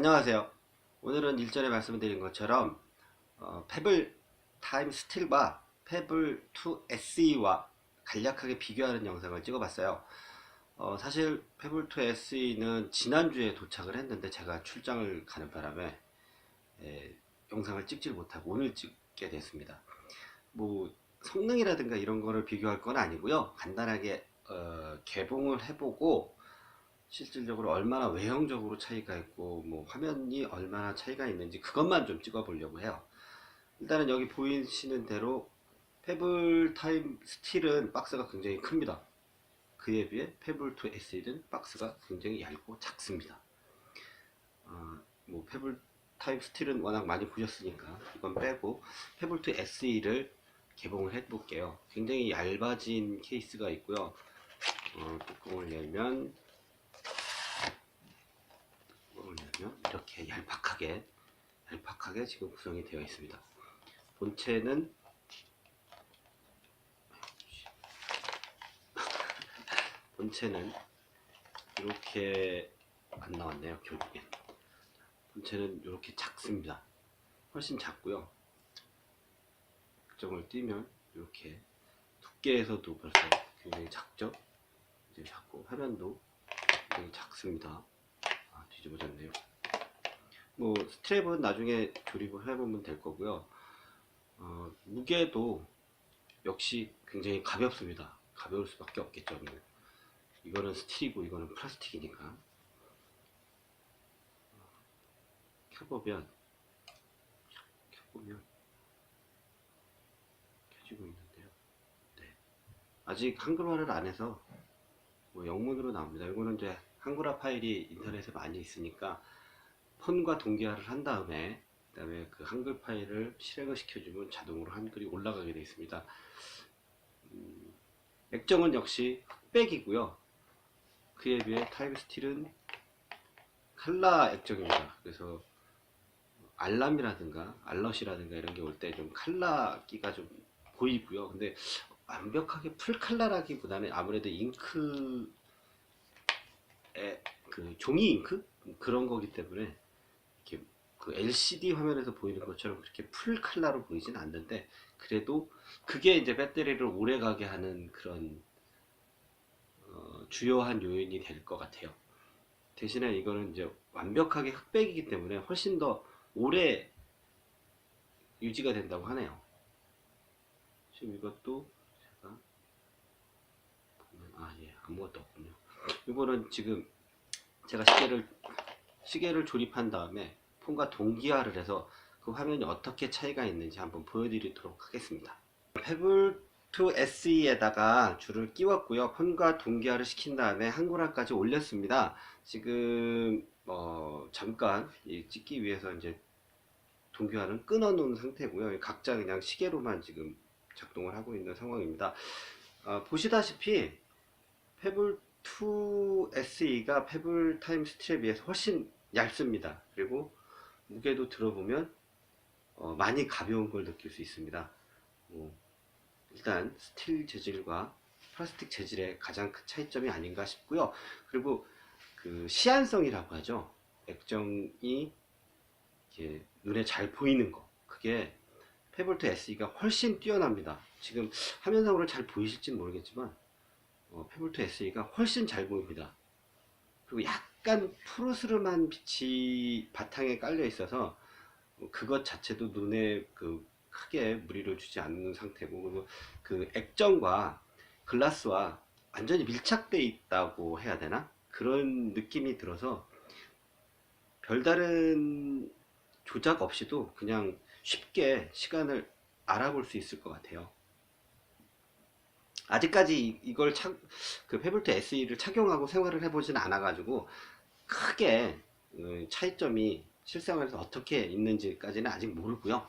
안녕하세요. 오늘은 일전에 말씀드린 것처럼 페블 타임 스틸과 페블 2 SE와 간략하게 비교하는 영상을 찍어봤어요. 사실 페블 2 SE는 지난주에 도착을 했는데 제가 출장을 가는 바람에 영상을 찍질 못하고 오늘 찍게 됐습니다. 뭐 성능이라든가 이런 거를 비교할 건 아니고요. 간단하게 개봉을 해보고 실질적으로 얼마나 외형적으로 차이가 있고 뭐 화면이 얼마나 차이가 있는지 그것만 좀 찍어 보려고 해요. 일단은 여기 보이시는 대로 페블 타임 스틸은 박스가 굉장히 큽니다. 그에 비해 페블 2 SE는 박스가 굉장히 얇고 작습니다. 뭐 페블 타임 스틸은 워낙 많이 보셨으니까 이건 빼고 페블 2 SE를 개봉을 해 볼게요. 굉장히 얇아진 케이스가 있고요. 뚜껑을 열면 이렇게 얄팍하게 지금 구성이 되어 있습니다. 본체는 이렇게 안 나왔네요. 결국엔 본체는 이렇게 작습니다. 훨씬 작고요. 액정을 띄면 이렇게 두께에서도 벌써 굉장히 작죠. 이제 작고 화면도 굉장히 작습니다. 뒤집어졌네요. 뭐 스트랩은 나중에 조립을 해보면 될 거고요. 무게도 역시 굉장히 가볍습니다. 가벼울 수밖에 없겠죠. 이거는 스틸이고 이거는 플라스틱이니까. 켜보면 켜지고 있는데요. 네. 아직 한글화를 안 해서 뭐 영문으로 나옵니다. 이거는 이제 한글화 파일이 인터넷에 많이 있으니까 폰과 동기화를 한 다음에 그다음에 그 한글 파일을 실행을 시켜주면 자동으로 한글이 올라가게 되어 있습니다. 액정은 역시 흑백이고요. 그에 비해 타입 스틸은 칼라 액정입니다. 그래서 알람이라든가 알럿이라든가 이런 게 올 때 좀 칼라 끼가 좀 보이고요. 근데 완벽하게 풀 칼라라기보다는 아무래도 잉크의 그 종이 잉크 그런 거기 때문에 이렇게 그 LCD 화면에서 보이는 것처럼 그렇게 풀 칼라로 보이진 않는데 그래도 그게 이제 배터리를 오래 가게 하는 그런 주요한 요인이 될 것 같아요. 대신에 이거는 이제 완벽하게 흑백이기 때문에 훨씬 더 오래 유지가 된다고 하네요. 지금 이것도 제가 보면 아무것도 없군요. 이거는 지금 제가 시계를 조립한 다음에 폰과 동기화를 해서 그 화면이 어떻게 차이가 있는지 한번 보여드리도록 하겠습니다. 페블 2 SE에다가 줄을 끼웠고요. 폰과 동기화를 시킨 다음에 한글화까지 올렸습니다. 지금 잠깐 찍기 위해서 이제 동기화는 끊어 놓은 상태고요. 각자 그냥 시계로만 지금 작동을 하고 있는 상황입니다. 보시다시피 페블 2 SE가 페블 타임 스틸에 비해서 훨씬 얇습니다. 그리고 무게도 들어보면 많이 가벼운 걸 느낄 수 있습니다. 일단 스틸 재질과 플라스틱 재질의 가장 큰 차이점이 아닌가 싶고요. 그리고 그 시안성이라고 하죠. 액정이 이렇게 눈에 잘 보이는 거, 그게 페블 2 SE가 훨씬 뛰어납니다. 지금 화면상으로 잘 보이실지는 모르겠지만 페블 2 SE가 훨씬 잘 보입니다. 그리고 약간 푸르스름한 빛이 바탕에 깔려 있어서 그것 자체도 눈에 크게 무리를 주지 않는 상태고, 그리고 그 액정과 글라스와 완전히 밀착되어 있다고 해야 되나? 그런 느낌이 들어서 별다른 조작 없이도 그냥 쉽게 시간을 알아볼 수 있을 것 같아요. 아직까지 이걸 그 페블 2 SE를 착용하고 생활을 해보진 않아가지고 크게 차이점이 실생활에서 어떻게 있는지까지는 아직 모르고요.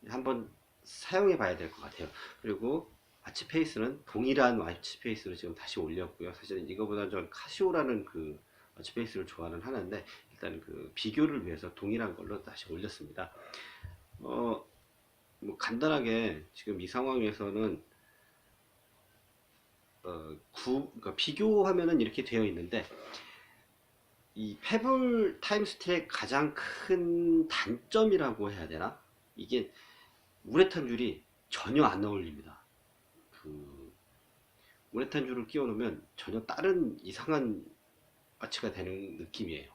한번 사용해 봐야 될 것 같아요. 그리고 와치 페이스는 동일한 와치 페이스로 지금 다시 올렸고요. 사실은 이거보다 좀 카시오라는 그 와치 페이스를 좋아는 하는데 일단 그 비교를 위해서 동일한 걸로 다시 올렸습니다. 뭐 간단하게 지금 이 상황에서는 그러니까 비교하면은 이렇게 되어 있는데 이 페블 타임 스틸의 가장 큰 단점이라고 해야 되나? 이게 우레탄 줄이 전혀 안 어울립니다. 그 우레탄 줄을 끼워 놓으면 전혀 다른 이상한 마취가 되는 느낌이에요.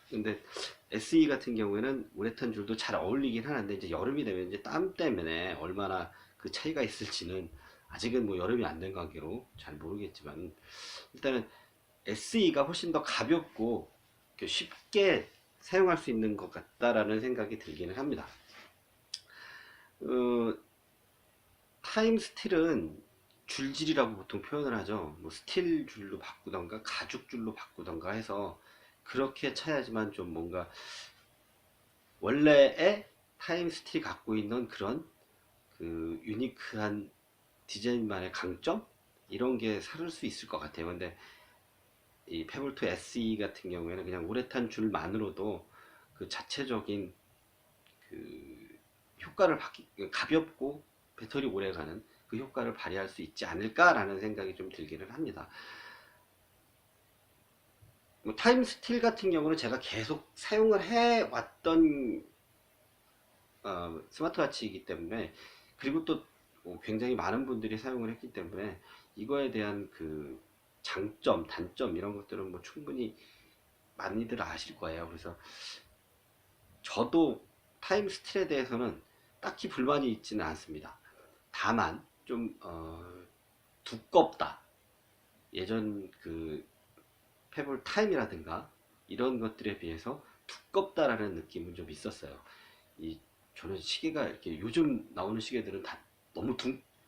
근데 SE 같은 경우에는 우레탄 줄도 잘 어울리긴 하는데, 이제 여름이 되면 이제 땀 때문에 얼마나 그 차이가 있을지는 아직은 뭐 여름이 안 된 관계로 잘 모르겠지만, 일단은 SE가 훨씬 더 가볍고 쉽게 사용할 수 있는 것 같다라는 생각이 들기는 합니다. 어, 타임 스틸은 줄질이라고 보통 표현을 하죠. 뭐 스틸 줄로 바꾸던가 가죽 줄로 바꾸던가 해서 그렇게 차야지만 좀 뭔가 원래의 타임 스틸이 갖고 있는 그런 그 유니크한 디자인만의 강점 이런 게 살을 수 있을 것 같아요. 근데 이 페블2 SE 같은 경우에는 그냥 우레탄 줄만으로도 그 자체적인 그 효과를 받기, 가볍고 배터리 오래가는 그 효과를 발휘할 수 있지 않을까라는 생각이 좀 들기는 합니다. 뭐 타임 스틸 같은 경우는 제가 계속 사용을 해왔던 스마트워치이기 때문에, 그리고 또 굉장히 많은 분들이 사용을 했기 때문에 이거에 대한 그 장점, 단점 이런 것들은 뭐 충분히 많이들 아실 거예요. 그래서 저도 타임 스틸에 대해서는 딱히 불만이 있지는 않습니다. 다만 좀 두껍다. 예전 그 페블 타임이라든가 이런 것들에 비해서 두껍다라는 느낌은 좀 있었어요. 이 저는 시계가 이렇게 요즘 나오는 시계들은 다 너무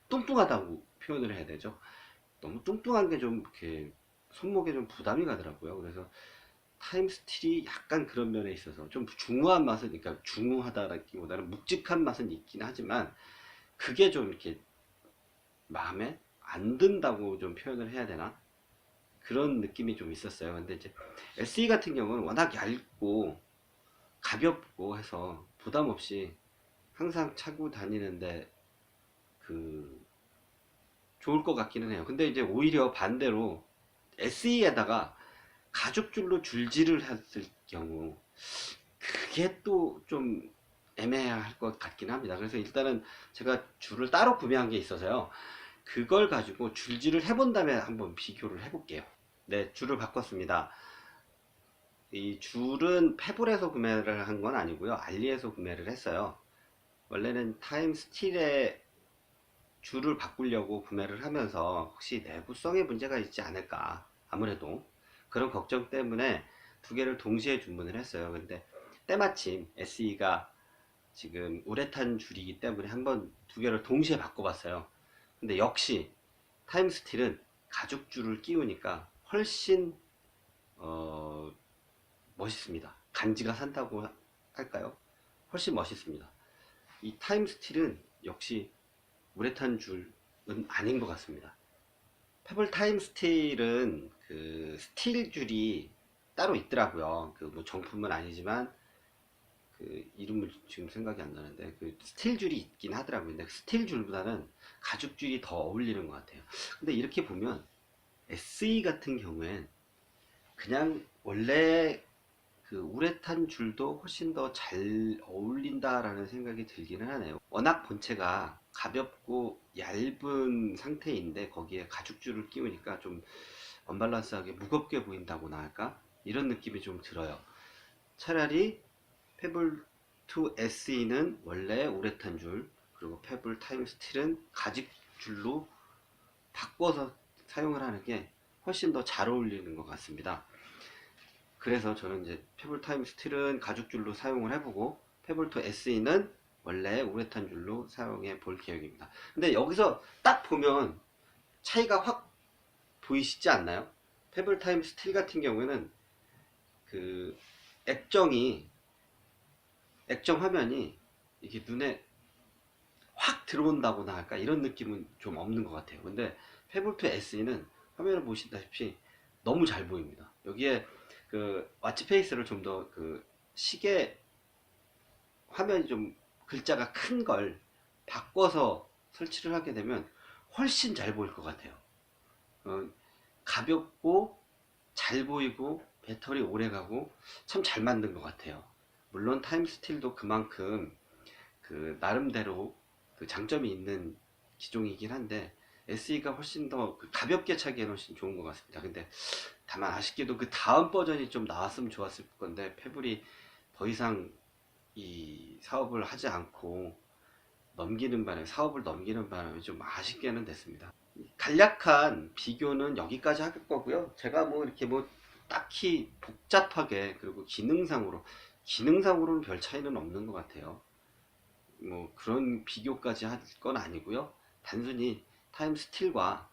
뚱뚱하다고 표현을 해야 되죠. 너무 뚱뚱한 게 좀 이렇게 손목에 좀 부담이 가더라고요. 그래서 타임 스틸이 약간 그런 면에 있어서 좀 중후한 맛은, 그러니까 중후하다라기보다는 묵직한 맛은 있긴 하지만 그게 좀 이렇게 마음에 안 든다고 좀 표현을 해야 되나? 그런 느낌이 좀 있었어요. 근데 이제 SE 같은 경우는 워낙 얇고 가볍고 해서 부담 없이 항상 차고 다니는데 그 좋을 것 같기는 해요. 근데 이제 오히려 반대로 SE에다가 가죽줄로 줄질을 했을 경우 그게 또 좀 애매할 것 같긴 합니다. 그래서 일단은 제가 줄을 따로 구매한 게 있어서요. 그걸 가지고 줄질을 해본 다음에 한번 비교를 해볼게요. 네, 줄을 바꿨습니다. 이 줄은 페블에서 구매를 한 건 아니고요. 알리에서 구매를 했어요. 원래는 타임 스틸에 줄을 바꾸려고 구매를 하면서 혹시 내구성에 문제가 있지 않을까, 아무래도 그런 걱정 때문에 두 개를 동시에 주문을 했어요. 근데 때마침 SE가 지금 우레탄 줄이기 때문에 한번 두 개를 동시에 바꿔봤어요. 근데 역시 타임 스틸은 가죽 줄을 끼우니까 훨씬 어, 멋있습니다. 간지가 산다고 할까요? 훨씬 멋있습니다. 이 타임 스틸은 역시 우레탄 줄은 아닌 것 같습니다. 페블 타임 스틸은 그 스틸 줄이 따로 있더라고요. 그 뭐 정품은 아니지만 그 이름을 지금 생각이 안 나는데 그 스틸 줄이 있긴 하더라고요. 근데 스틸 줄보다는 가죽 줄이 더 어울리는 것 같아요. 근데 이렇게 보면 SE 같은 경우엔 그냥 원래 그 우레탄 줄도 훨씬 더 잘 어울린다라는 생각이 들기는 하네요. 워낙 본체가 가볍고 얇은 상태인데 거기에 가죽줄을 끼우니까 좀 언밸런스하게 무겁게 보인다고나 할까? 이런 느낌이 좀 들어요. 차라리 페블 2 SE는 원래 우레탄 줄, 그리고 페블 타임 스틸은 가죽 줄로 바꿔서 사용을 하는 게 훨씬 더 잘 어울리는 것 같습니다. 그래서 저는 이제 페블 타임 스틸은 가죽 줄로 사용을 해보고 페블2 SE는 원래 우레탄 줄로 사용해 볼 계획입니다. 근데 여기서 딱 보면 차이가 확 보이시지 않나요? 페블 타임 스틸 같은 경우에는 그 액정이, 액정 화면이 이게 눈에 확 들어온다고나 할까, 이런 느낌은 좀 없는 것 같아요. 근데 페블2 SE는 화면을 보시다시피 너무 잘 보입니다. 여기에 그 와치 페이스를 좀 더 그 시계 화면이 좀 글자가 큰 걸 바꿔서 설치를 하게 되면 훨씬 잘 보일 것 같아요. 가볍고 잘 보이고 배터리 오래 가고 참 잘 만든 것 같아요. 물론 타임스틸도 그만큼 그 나름대로 그 장점이 있는 기종이긴 한데 SE가 훨씬 더 가볍게 차기에는 훨씬 좋은 것 같습니다. 근데 다만 아쉽게도 그 다음 버전이 좀 나왔으면 좋았을 건데 페블이 더 이상 이 사업을 하지 않고 사업을 넘기는 바람에 좀 아쉽게는 됐습니다. 간략한 비교는 여기까지 할 거고요. 제가 뭐 이렇게 뭐 딱히 복잡하게 그리고 기능상으로는 별 차이는 없는 것 같아요. 뭐 그런 비교까지 할 건 아니고요. 단순히 타임 스틸과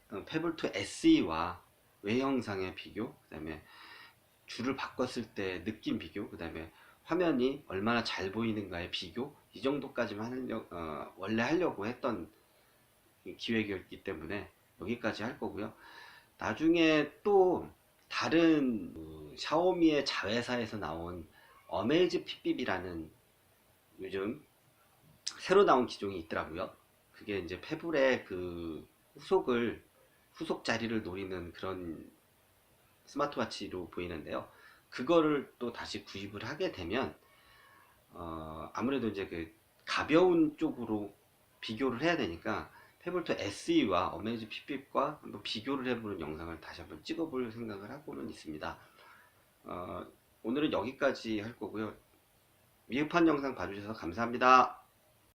페블2 SE와 외형상의 비교, 그다음에 줄을 바꿨을 때 느낌 비교, 그다음에 화면이 얼마나 잘 보이는가의 비교, 이 정도까지만 원래 하려고 했던 기획이었기 때문에 여기까지 할 거고요. 나중에 또 다른 샤오미의 자회사에서 나온 어메이즈 핏빕이라는 요즘 새로 나온 기종이 있더라고요. 그게 이제 페블의 그 후속 자리를 노리는 그런 스마트워치로 보이는데요. 그거를 또 다시 구입을 하게 되면 아무래도 이제 그 가벼운 쪽으로 비교를 해야 되니까 페블2 SE와 어메이즈 핏빛과 한번 비교를 해보는 영상을 다시 한번 찍어볼 생각을 하고는 있습니다. 오늘은 여기까지 할 거고요. 미흡한 영상 봐주셔서 감사합니다.